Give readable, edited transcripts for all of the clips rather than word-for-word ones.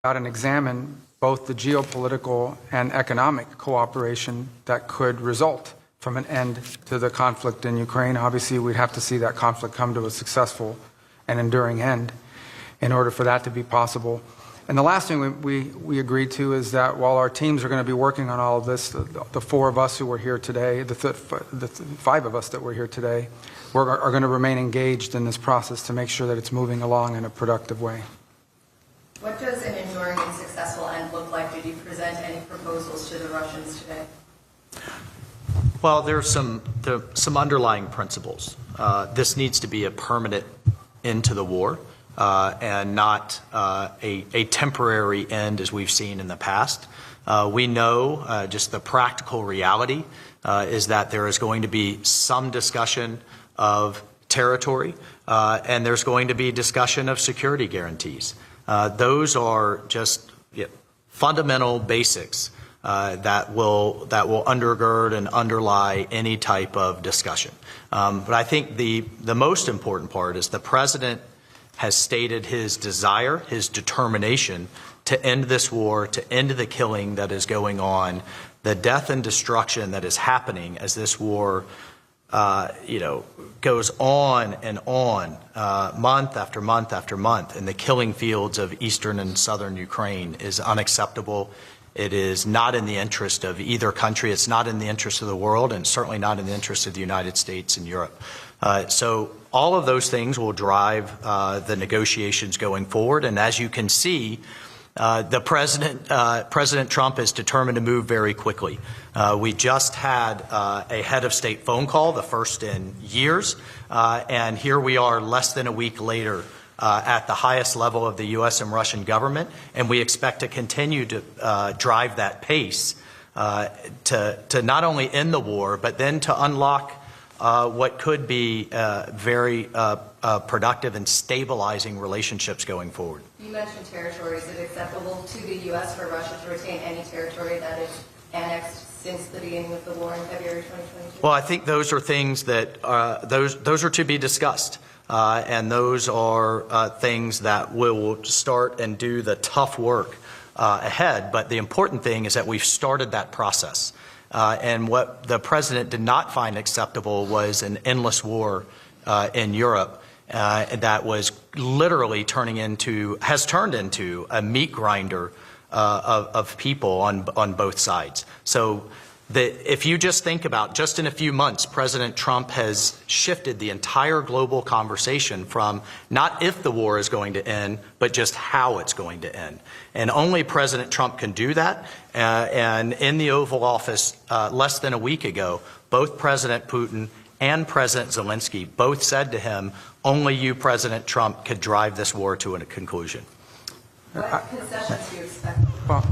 out and examine both the geopolitical and economic cooperation that could result from an end to the conflict in Ukraine. Obviously, we'd have to see that conflict come to a successful and enduring end in order for that to be possible. And the last thing we agreed to is that while our teams are going to be working on all of this, the four of us who were here today, the five of us that were here today, are going to remain engaged in this process to make sure that it's moving along in a productive way. What does an enduring and successful end look like? Did you present any proposals to the Russians today? Well, there are some underlying principles. This needs to be a permanent end to the war and not a temporary end as we've seen in the past. We know just the practical reality is that there is going to be some discussion of territory and there's going to be discussion of security guarantees. Those are just fundamental basics that will undergird and underlie any type of discussion. But I think the most important part is the president has stated his desire, his determination to end this war, to end the killing that is going on, the death and destruction that is happening as this war goes on and on, month after month after month, and the killing fields of eastern and southern Ukraine is unacceptable. It is not in the interest of either country. It's not in the interest of the world, and certainly not in the interest of the United States and Europe. So all of those things will drive the negotiations going forward. And as you can see, President Trump is determined to move very quickly. We just had a head of state phone call, the first in years, and here we are less than a week later at the highest level of the U.S. and Russian government, and we expect to continue to drive that pace to not only end the war, but then to unlock what could be very productive and stabilizing relationships going forward. You mentioned territory. Is it acceptable to the U.S. for Russia to retain any territory that is annexed since the beginning of the war in February 2022? Well, I think those are things that those are to be discussed. And those are things that will start and do the tough work ahead. But the important thing is that we've started that process. And what the president did not find acceptable was an endless war in Europe that was literally has turned into a meat grinder of people on both sides. So if you just think about, just in a few months, President Trump has shifted the entire global conversation from not if the war is going to end, but just how it's going to end. And only President Trump can do that. And in the Oval Office less than a week ago, both President Putin and President Zelensky both said to him, only you, President Trump, could drive this war to a conclusion. What concessions do you expect? Well,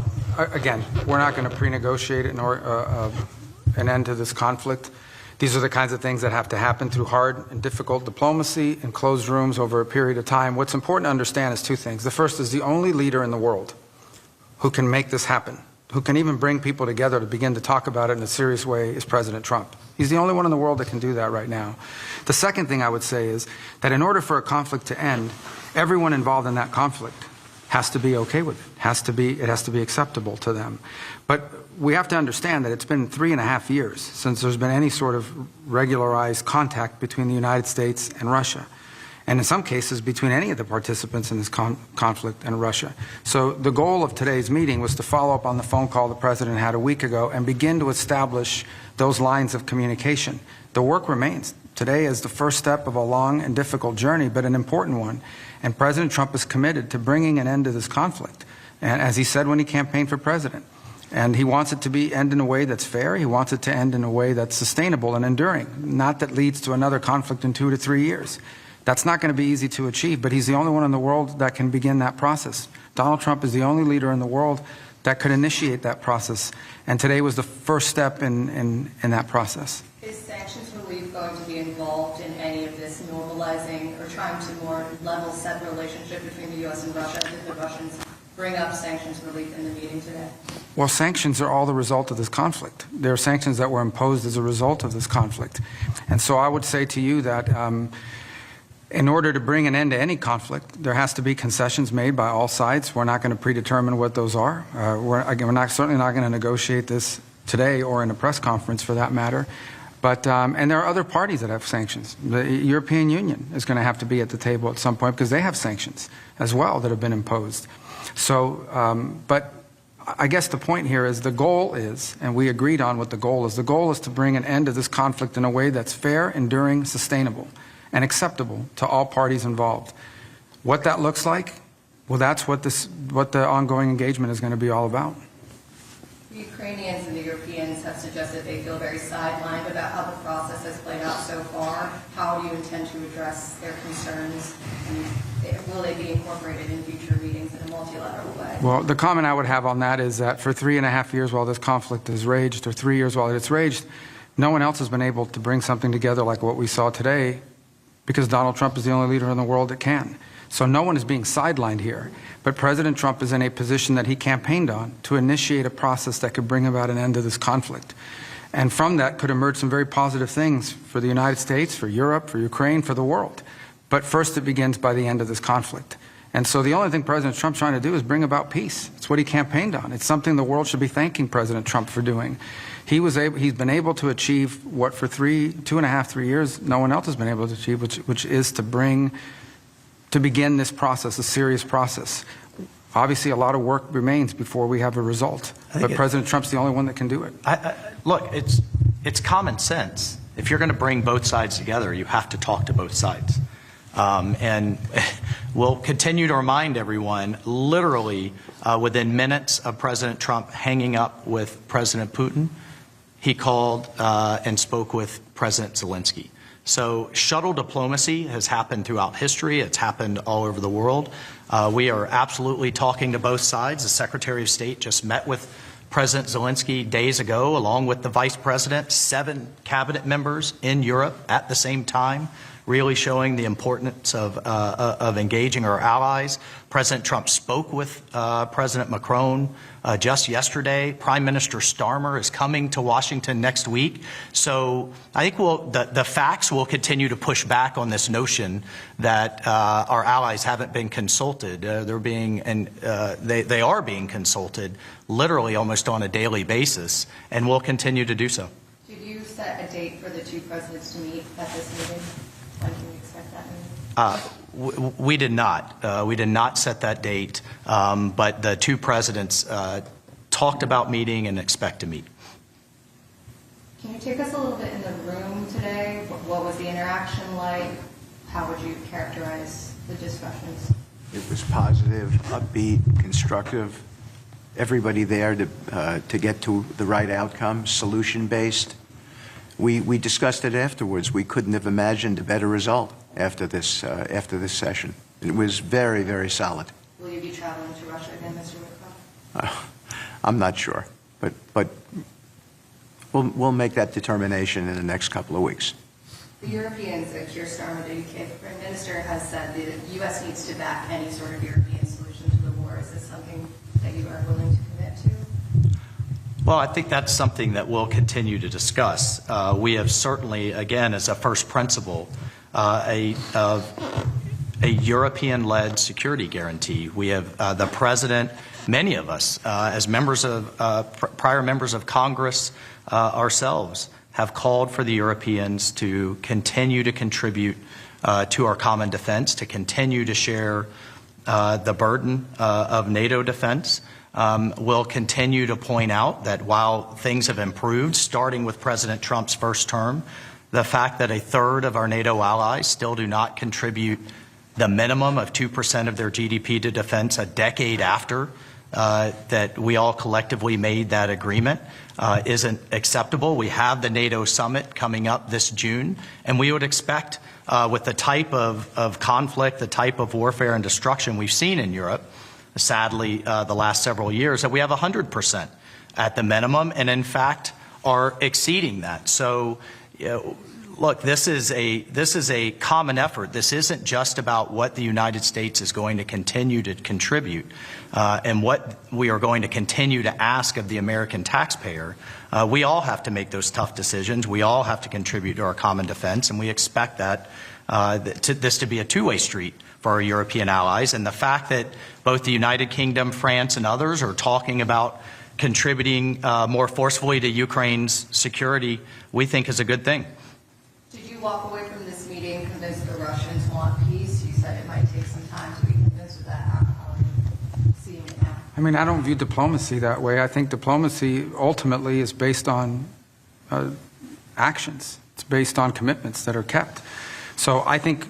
again, we're not going to pre-negotiate an end to this conflict. These are the kinds of things that have to happen through hard and difficult diplomacy in closed rooms over a period of time. What's important to understand is two things. The first is the only leader in the world who can make this happen, who can even bring people together to begin to talk about it in a serious way, is President Trump. He's the only one in the world that can do that right now. The second thing I would say is that in order for a conflict to end, everyone involved in that conflict has to be okay with it. It has to be acceptable to them. But we have to understand that it's been 3.5 years since there's been any sort of regularized contact between the United States and Russia, and in some cases between any of the participants in this conflict and Russia. So the goal of today's meeting was to follow up on the phone call the president had a week ago and begin to establish those lines of communication. The work remains. Today is the first step of a long and difficult journey, but an important one. And President Trump is committed to bringing an end to this conflict, and as he said when he campaigned for president. And he wants it to end in a way that's fair. He wants it to end in a way that's sustainable and enduring, not that leads to another conflict in 2 to 3 years. That's not going to be easy to achieve, but he's the only one in the world that can begin that process. Donald Trump is the only leader in the world that could initiate that process, and today was the first step in that process. Is sanctions relief going to be involved in any of this normalizing or trying to more level set relationship between the U.S. and Russia? Did the Russians bring up sanctions relief in the meeting today? Well, sanctions are all the result of this conflict. There are sanctions that were imposed as a result of this conflict. And so I would say to you that In order to bring an end to any conflict, there has to be concessions made by all sides. We're not going to predetermine what those are. We're certainly not going to negotiate this today or in a press conference for that matter. But, and there are other parties that have sanctions. The European Union is going to have to be at the table at some point because they have sanctions as well that have been imposed. So, but I guess the point here is the goal is, and we agreed on what the goal is to bring an end to this conflict in a way that's fair, enduring, sustainable, and acceptable to all parties involved. What that looks like, well, that's what the ongoing engagement is going to be all about. The Ukrainians and the Europeans have suggested they feel very sidelined about how the process has played out so far. How do you intend to address their concerns? And will they be incorporated in future meetings in a multilateral way? Well, the comment I would have on that is that for 3.5 years while this conflict has raged, or 3 years while it's raged, no one else has been able to bring something together like what we saw today, because Donald Trump is the only leader in the world that can. So no one is being sidelined here. But President Trump is in a position that he campaigned on to initiate a process that could bring about an end to this conflict. And from that could emerge some very positive things for the United States, for Europe, for Ukraine, for the world. But first it begins by the end of this conflict. And so the only thing President Trump's trying to do is bring about peace. It's what he campaigned on. It's something the world should be thanking President Trump for doing. He's been able to achieve what for 2.5, 3 years no one else has been able to achieve, which is to begin this process, a serious process. Obviously, a lot of work remains before we have a result, but President Trump's the only one that can do it. Look, it's common sense. If you're going to bring both sides together, you have to talk to both sides. And we'll continue to remind everyone, literally within minutes of President Trump hanging up with President Putin, he called and spoke with President Zelensky. So shuttle diplomacy has happened throughout history. It's happened all over the world. We are absolutely talking to both sides. The Secretary of State just met with President Zelensky days ago, along with the Vice President, 7 cabinet members in Europe at the same time, really showing the importance of engaging our allies. President Trump spoke with President Macron just yesterday. Prime Minister Starmer is coming to Washington next week. So I think the facts will continue to push back on this notion that our allies haven't been consulted. They are being consulted literally almost on a daily basis, and will continue to do so. Did you set a date for the two presidents to meet at this meeting? When can we expect that meeting? We did not. We did not set that date, but the two presidents talked about meeting and expect to meet. Can you take us a little bit in the room today? What was the interaction like? How would you characterize the discussions? It was positive, upbeat, constructive. Everybody there to get to the right outcome, solution-based. We discussed it afterwards. We couldn't have imagined a better result after this session. It was very, very solid. Will you be traveling to Russia again, Mr. Witkoff? I'm not sure, but we'll make that determination in the next couple of weeks. The Europeans, Keir Starmer, the UK Foreign Minister, has said the U.S. needs to back any sort of European solution to the war. Is this something that you are willing to commit to? Well, I think that's something that we'll continue to discuss. We have certainly, again, as a first principle, a European-led security guarantee. We have the President, many of us, as members of prior members of Congress ourselves, have called for the Europeans to continue to contribute to our common defense, to continue to share the burden of NATO defense. We'll continue to point out that while things have improved, starting with President Trump's first term, the fact that a third of our NATO allies still do not contribute the minimum of 2% of their GDP to defense a decade after that we all collectively made that agreement isn't acceptable. We have the NATO summit coming up this June, and we would expect with the type of conflict, the type of warfare and destruction we've seen in Europe, sadly, the last several years, that we have 100% at the minimum, and in fact are exceeding that. So look, this is a common effort. This isn't just about what the United States is going to continue to contribute and what we are going to continue to ask of the American taxpayer. We all have to make those tough decisions. We all have to contribute to our common defense, and we expect that this to be a two-way street for our European allies. And the fact that both the United Kingdom, France, and others are talking about contributing more forcefully to Ukraine's security, we think is a good thing. Did you walk away from this meeting convinced the Russians want peace? You said it might take some time to be convinced of that. How are you seeing it now? I mean, I don't view diplomacy that way. I think diplomacy ultimately is based on actions. It's based on commitments that are kept. So I think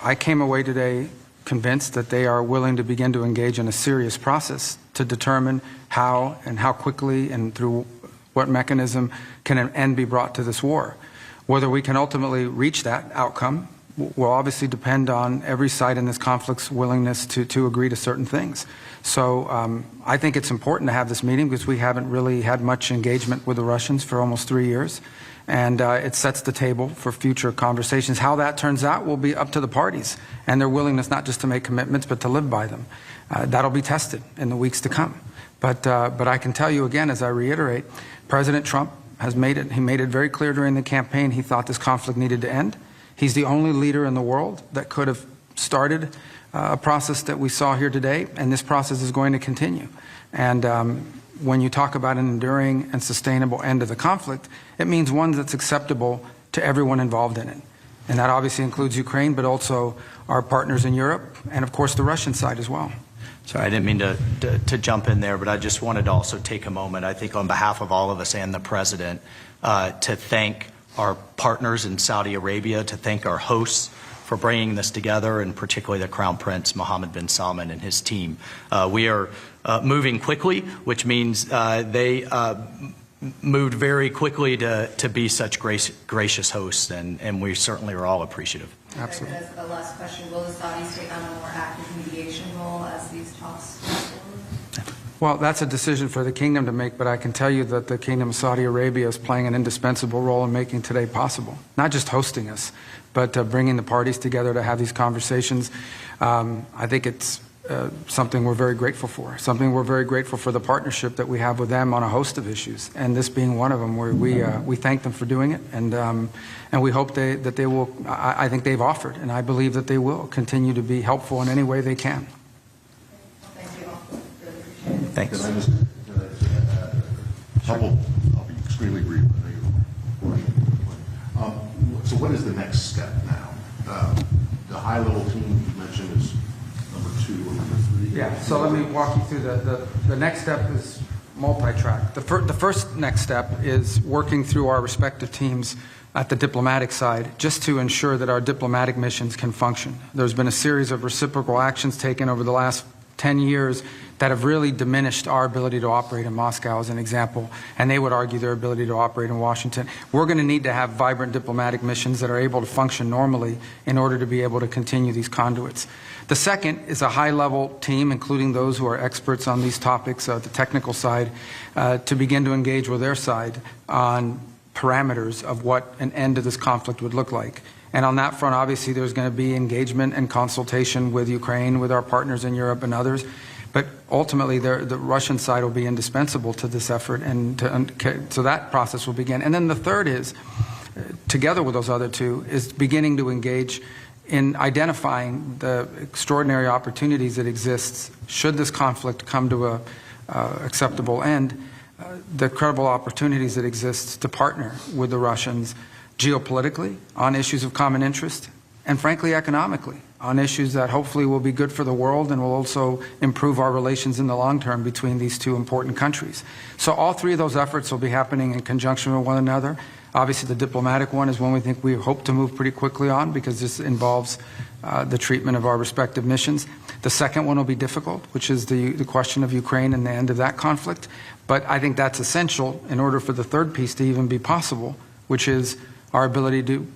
I came away today convinced that they are willing to begin to engage in a serious process to determine how and how quickly and through what mechanism can an end be brought to this war. Whether we can ultimately reach that outcome will obviously depend on every side in this conflict's willingness to agree to certain things. So I think it's important to have this meeting because we haven't really had much engagement with the Russians for almost 3 years. And it sets the table for future conversations. How that turns out will be up to the parties and their willingness not just to make commitments but to live by them. That'll be tested in the weeks to come. But I can tell you again, as I reiterate, President Trump has made it very clear during the campaign he thought this conflict needed to end. He's the only leader in the world that could have started a process that we saw here today, and this process is going to continue. And when you talk about an enduring and sustainable end of the conflict, it means one that's acceptable to everyone involved in it. And that obviously includes Ukraine, but also our partners in Europe, and of course the Russian side as well. Sorry, I didn't mean to jump in there, but I just wanted to also take a moment, I think on behalf of all of us and the President, to thank our partners in Saudi Arabia, to thank our hosts for bringing this together, and particularly the Crown Prince Mohammed bin Salman and his team. We are moving quickly, which means they moved very quickly to be such gracious hosts, and we certainly are all appreciative. Absolutely. As the last question, will the Saudis take on a more active mediation role as these talks move forward? Well, that's a decision for the kingdom to make, but I can tell you that the Kingdom of Saudi Arabia is playing an indispensable role in making today possible. Not just hosting us, but bringing the parties together to have these conversations. I think it's something we're very grateful for. Something we're very grateful for the partnership that we have with them on a host of issues, and this being one of them, where we thank them for doing it, and we hope that they will. I think they've offered, and I believe that they will continue to be helpful in any way they can. Thank you all. Really appreciate it. Thanks. Can I just add a couple? I'll be extremely brief. So what is the next step now? The high-level team you mentioned is number 2 or number 3. Yeah, so let me walk you through the next step is multi-track. The first next step is working through our respective teams at the diplomatic side just to ensure that our diplomatic missions can function. There's been a series of reciprocal actions taken over the last 10 years that have really diminished our ability to operate in Moscow, as an example, and they would argue their ability to operate in Washington. We're going to need to have vibrant diplomatic missions that are able to function normally in order to be able to continue these conduits. The second is a high-level team, including those who are experts on these topics, the technical side, to begin to engage with their side on parameters of what an end to this conflict would look like. And on that front, obviously, there's going to be engagement and consultation with Ukraine, with our partners in Europe and others. But ultimately, the Russian side will be indispensable to this effort, and so that process will begin. And then the third is, together with those other two, is beginning to engage in identifying the extraordinary opportunities that exist should this conflict come to a acceptable end, the credible opportunities that exist to partner with the Russians geopolitically on issues of common interest, and frankly economically on issues that hopefully will be good for the world and will also improve our relations in the long term between these two important countries. So all three of those efforts will be happening in conjunction with one another. Obviously the diplomatic one is one we hope to move pretty quickly on, because this involves the treatment of our respective missions. The second one will be difficult, which is the question of Ukraine and the end of that conflict. But I think that's essential in order for the third piece to even be possible, which is our ability to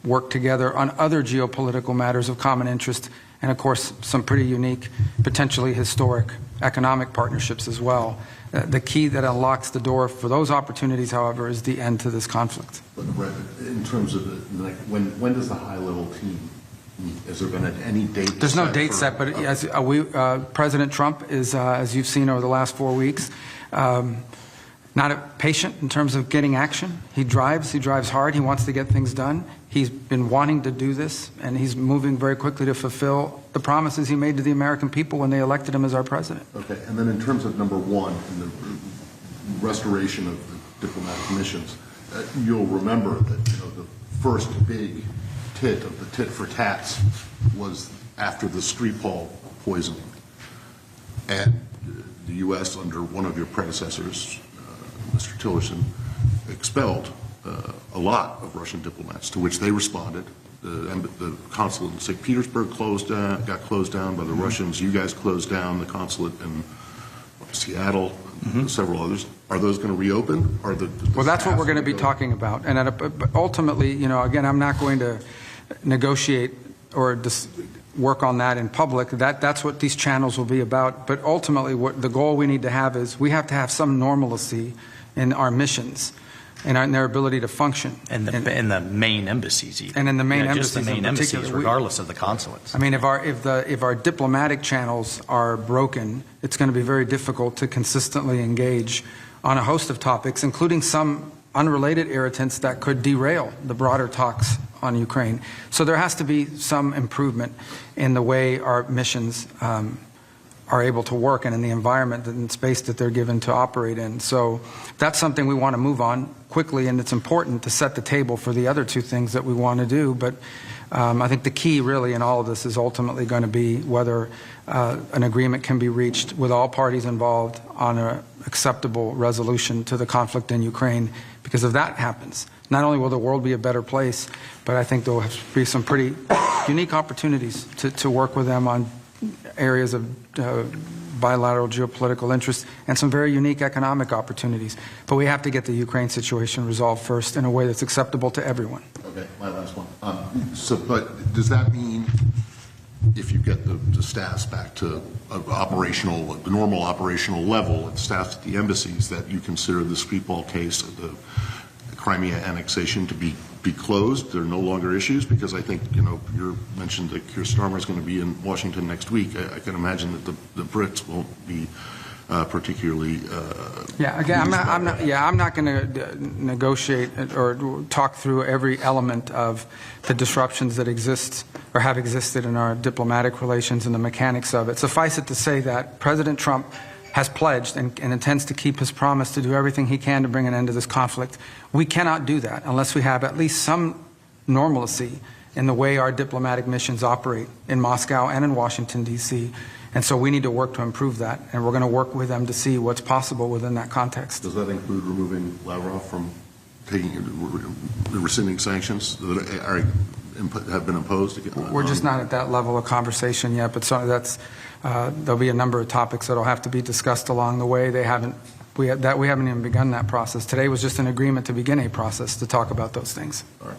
work together on other geopolitical matters of common interest, and of course some pretty unique, potentially historic economic partnerships as well. The key that unlocks the door for those opportunities, however, is the end to this conflict. But in terms of when does the high-level team meet? Has there been any date? There's no date set, but as President Trump is, as you've seen over the last 4 weeks, not patient in terms of getting action. He drives hard, he wants to get things done. He's been wanting to do this, and he's moving very quickly to fulfill the promises he made to the American people when they elected him as our president. Okay, and then in terms of number one, in the restoration of the diplomatic missions, you'll remember that the first big tit of the tit for tats was after the Skripal poisoning, and the U.S. under one of your predecessors, Mr. Tillerson, expelled a lot of Russian diplomats, to which they responded. The consulate in St. Petersburg got closed down by the Russians. You guys closed down the consulate in Seattle, several others. Are those going to reopen? Well, that's what we're going to be talking about. And ultimately, again, I'm not going to negotiate or work on that in public. That's what these channels will be about. But ultimately, what the goal we need to have is we have to have some normalcy in our missions and in their ability to function. And in the main embassies, even. And in the main embassies, just the main in particular. embassies, regardless of the consulates. I mean, if our diplomatic channels are broken, it's going to be very difficult to consistently engage on a host of topics, including some unrelated irritants that could derail the broader talks on Ukraine. So there has to be some improvement in the way our missions are able to work and in the environment and space that they're given to operate in. So that's something we want to move on quickly, and it's important to set the table for the other two things that we want to do. But I think the key really in all of this is ultimately going to be whether an agreement can be reached with all parties involved on an acceptable resolution to the conflict in Ukraine. Because if that happens, not only will the world be a better place, but I think there will be some pretty unique opportunities to work with them on areas of bilateral geopolitical interest and some very unique economic opportunities. But we have to get the Ukraine situation resolved first in a way that's acceptable to everyone. Okay, my last one. But does that mean if you get the staffs back to the normal operational level, and staffs at the embassies, that you consider the Skripal case, the Crimea annexation, to be closed? There are no longer issues? Because I think, you mentioned that Keir Starmer is going to be in Washington next week. I can imagine that the Brits won't be particularly. I'm not going to negotiate or talk through every element of the disruptions that exist or have existed in our diplomatic relations and the mechanics of it. Suffice it to say that President Trump has pledged and intends to keep his promise to do everything he can to bring an end to this conflict. We cannot do that unless we have at least some normalcy in the way our diplomatic missions operate in Moscow and in Washington, D.C. And so we need to work to improve that, and we're going to work with them to see what's possible within that context. Does that include removing Lavrov from rescinding sanctions that have been imposed? We're just not at that level of conversation yet, but there'll be a number of topics that will have to be discussed along the way. We haven't even begun that process. Today was just an agreement to begin a process to talk about those things. All right.